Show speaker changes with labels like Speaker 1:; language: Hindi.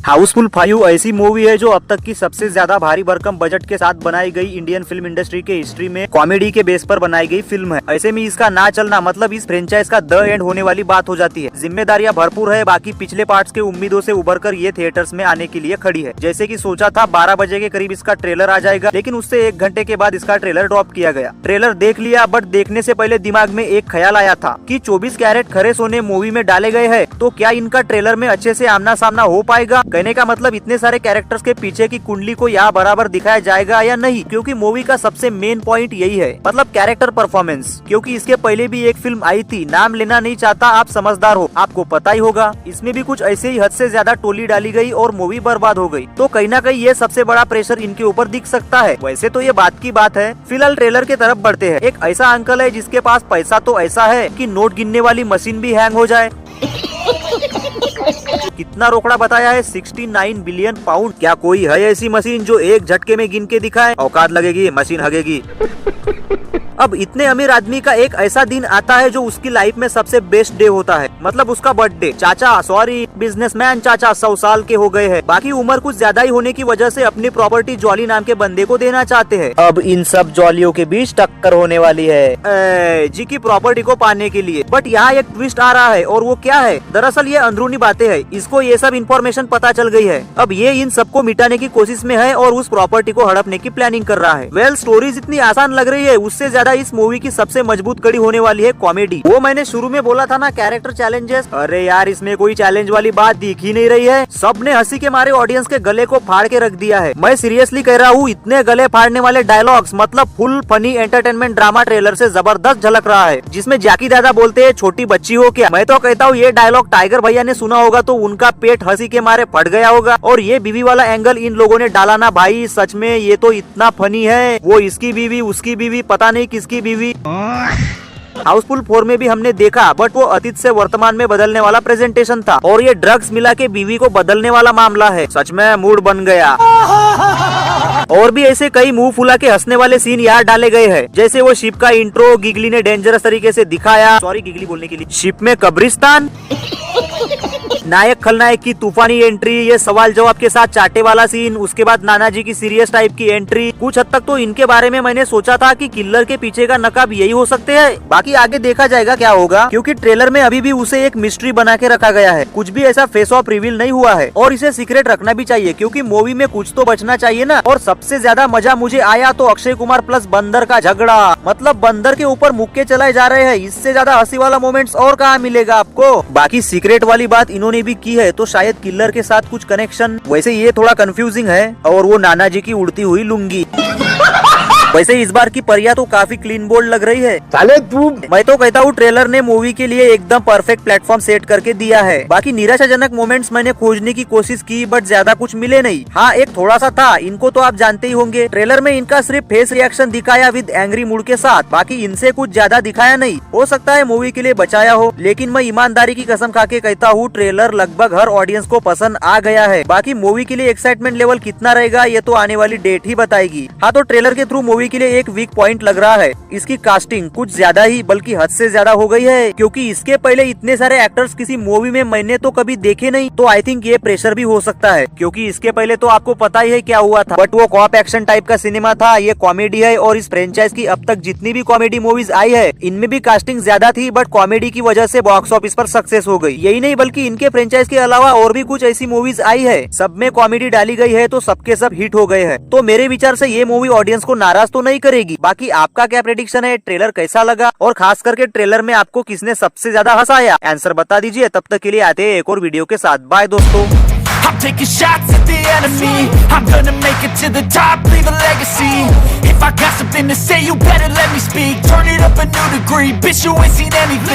Speaker 1: हाउसफुल 5 ऐसी मूवी है जो अब तक की सबसे ज्यादा भारी भरकम बजट के साथ बनाई गई इंडियन फिल्म इंडस्ट्री के हिस्ट्री में कॉमेडी के बेस पर बनाई गई फिल्म है। ऐसे में इसका ना चलना मतलब इस फ्रेंचाइज का द एंड होने वाली बात हो जाती है। जिम्मेदारियां भरपूर है, बाकी पिछले पार्ट्स के उम्मीदों से उभरकर ये थिएटर्स में आने के लिए खड़ी है। जैसे कि सोचा था 12 बजे के करीब इसका ट्रेलर आ जाएगा, लेकिन उससे 1 घंटे के बाद इसका ट्रेलर ड्रॉप किया गया। ट्रेलर देख लिया, बट देखने से पहले दिमाग में एक ख्याल आया था कि 24 कैरेट खरे सोने मूवी में डाले गए हैं, तो क्या इनका ट्रेलर में अच्छे से आमना सामना हो पाएगा। कहने का मतलब इतने सारे कैरेक्टर्स के पीछे की कुंडली को यहाँ बराबर दिखाया जाएगा या नहीं, क्योंकि मूवी का सबसे मेन पॉइंट यही है, मतलब कैरेक्टर परफॉर्मेंस। क्योंकि इसके पहले भी एक फिल्म आई थी, नाम लेना नहीं चाहता, आप समझदार हो, आपको पता ही होगा। इसमें भी कुछ ऐसे ही हद से ज्यादा टोली डाली गई और मूवी बर्बाद हो गई। तो कहीं ना कहीं ये सबसे बड़ा प्रेशर इनके ऊपर दिख सकता है। वैसे तो ये बात की बात है। फिलहाल ट्रेलर के तरफ बढ़ते हैं। एक ऐसा अंकल है जिसके पास पैसा तो ऐसा है कि नोट गिनने वाली मशीन भी हैंग हो जाए। कितना रोकड़ा बताया है? 69 बिलियन पाउंड। क्या कोई है ऐसी मशीन जो एक झटके में गिन के दिखाए? औकात लगेगी, मशीन हगेगी। अब इतने अमीर आदमी का एक ऐसा दिन आता है जो उसकी लाइफ में सबसे बेस्ट डे होता है, मतलब उसका बर्थडे। चाचा सॉरी, बिजनेसमैन चाचा 100 साल के हो गए हैं, बाकी उम्र कुछ ज्यादा ही होने की वजह से अपनी प्रॉपर्टी जॉली नाम के बंदे को देना चाहते हैं। अब इन सब जॉलियों के बीच टक्कर होने वाली है जी की प्रॉपर्टी को पाने के लिए। बट यहाँ एक ट्विस्ट आ रहा है, और वो क्या है? दरअसल ये अंदरूनी बातें है, इसको ये सब इन्फॉर्मेशन पता चल गई है। अब ये इन सबको मिटाने की कोशिश में है और उस प्रॉपर्टी को हड़पने की प्लानिंग कर रहा है। वेल, स्टोरीज इतनी आसान लग रही है, उससे ज्यादा इस मूवी की सबसे मजबूत कड़ी होने वाली है कॉमेडी। वो मैंने शुरू में बोला था ना, कैरेक्टर चैलेंजेस। अरे यार, इसमें कोई चैलेंज वाली बात दिख ही नहीं रही है। सबने हंसी के मारे ऑडियंस के गले को फाड़ के रख दिया है। मैं सीरियसली कह रहा हूँ, इतने गले फाड़ने वाले डायलॉग्स, मतलब full funny entertainment drama trailer से जबरदस्त झलक रहा है। जिसमें जाकी दादा बोलते हैं, छोटी बच्ची हो क्या? मैं तो कहता हूँ ये डायलॉग टाइगर भैया ने सुना होगा तो उनका पेट हंसी के मारे फट गया होगा। और ये बीवी वाला एंगल इन लोगों ने डाला ना भाई, सच में ये तो इतना फनी है। वो इसकी बीवी, उसकी बीवी, पता नहीं किसकी बीवी। हाउसफुल 4 में भी हमने देखा, बट वो अतीत से वर्तमान में बदलने वाला प्रेजेंटेशन था, और ये ड्रग्स मिला के बीवी को बदलने वाला मामला है। सच में मूड बन गया। और भी ऐसे कई मुंह फुला के हंसने वाले सीन यहाँ डाले गए हैं, जैसे वो शिप का इंट्रो गिगली ने डेंजरस तरीके से दिखाया। सॉरी गिगली बोलने के लिए। शिप में कब्रिस्तान, नायक खलनायक की तूफानी एंट्री, ये सवाल जवाब के साथ चाटे वाला सीन, उसके बाद नाना जी की सीरियस टाइप की एंट्री। कुछ हद तक तो इनके बारे में मैंने सोचा था कि किलर के पीछे का नकाब यही हो सकते हैं। बाकी आगे देखा जाएगा क्या होगा, क्योंकि ट्रेलर में अभी भी उसे एक मिस्ट्री बना के रखा गया है। कुछ भी ऐसा फेस ऑफ रिवील नहीं हुआ है, और इसे सीक्रेट रखना भी चाहिए, क्योंकि मूवी में कुछ तो बचना चाहिए ना। और सबसे ज्यादा मजा मुझे आया तो अक्षय कुमार प्लस बंदर का झगड़ा, मतलब बंदर के ऊपर मुक्के चलाए जा रहे हैं। इससे ज्यादा हंसी वाला मोमेंट्स और कहाँ मिलेगा आपको। बाकी सीक्रेट वाली बात इन्होंने भी की है, तो शायद किलर के साथ कुछ कनेक्शन। वैसे ये थोड़ा कंफ्यूजिंग है। और वो नाना जी की उड़ती हुई लुंगी। वैसे इस बार की परिया तो काफी क्लीन बोल्ड लग रही है। साले तू, मैं तो कहता हूँ ट्रेलर ने मूवी के लिए एकदम परफेक्ट प्लेटफॉर्म सेट करके दिया है। बाकी निराशाजनक मोमेंट्स मैंने खोजने की कोशिश की, बट ज्यादा कुछ मिले नहीं। हाँ, एक थोड़ा सा था, इनको तो आप जानते ही होंगे। ट्रेलर में इनका सिर्फ फेस रिएक्शन दिखाया विद एंग्री मूड के साथ, बाकी इनसे कुछ ज्यादा दिखाया नहीं। हो सकता है मूवी के लिए बचाया हो, लेकिन मैं ईमानदारी की कसम खा के कहता हूँ ट्रेलर लगभग हर ऑडियंस को पसंद आ गया है। बाकी मूवी के लिए एक्साइटमेंट लेवल कितना रहेगा ये तो आने वाली डेट ही बताएगी। हाँ, तो ट्रेलर के थ्रू मूवी के लिए एक वीक पॉइंट लग रहा है, इसकी कास्टिंग कुछ ज्यादा ही, बल्कि हद से ज्यादा हो गई है। क्योंकि इसके पहले इतने सारे एक्टर्स किसी मूवी में मैंने तो कभी देखे नहीं, तो आई थिंक ये प्रेशर भी हो सकता है। क्योंकि इसके पहले तो आपको पता ही है क्या हुआ था, बट वो कॉप एक्शन टाइप का सिनेमा था, ये कॉमेडी है। और इस फ्रेंचाइज की अब तक जितनी भी कॉमेडी मूवीज आई है, इनमें भी कास्टिंग ज्यादा थी, बट कॉमेडी की वजह से बॉक्स ऑफिस पर सक्सेस हो गई। यही नहीं, बल्कि इनके फ्रेंचाइज के अलावा और भी कुछ ऐसी मूवीज आई है, सब में कॉमेडी डाली गई है, तो सबके सब हिट हो गए हैं। तो मेरे विचार से ये मूवी ऑडियंस को नाराज तो नहीं करेगी। बाकी आपका क्या प्रेडिक्शन है? ट्रेलर कैसा लगा, और खास करके ट्रेलर में आपको किसने सबसे ज्यादा हंसाया? आंसर बता दीजिए। तब तक के लिए आते हैं एक और वीडियो के साथ। बाय दोस्तों।
Speaker 2: I'm taking shots at the enemy. I'm gonna make it to the top, leave a legacy. If I got something to say, you better let me speak. Turn it up a new degree, bitch, you ain't seen anything.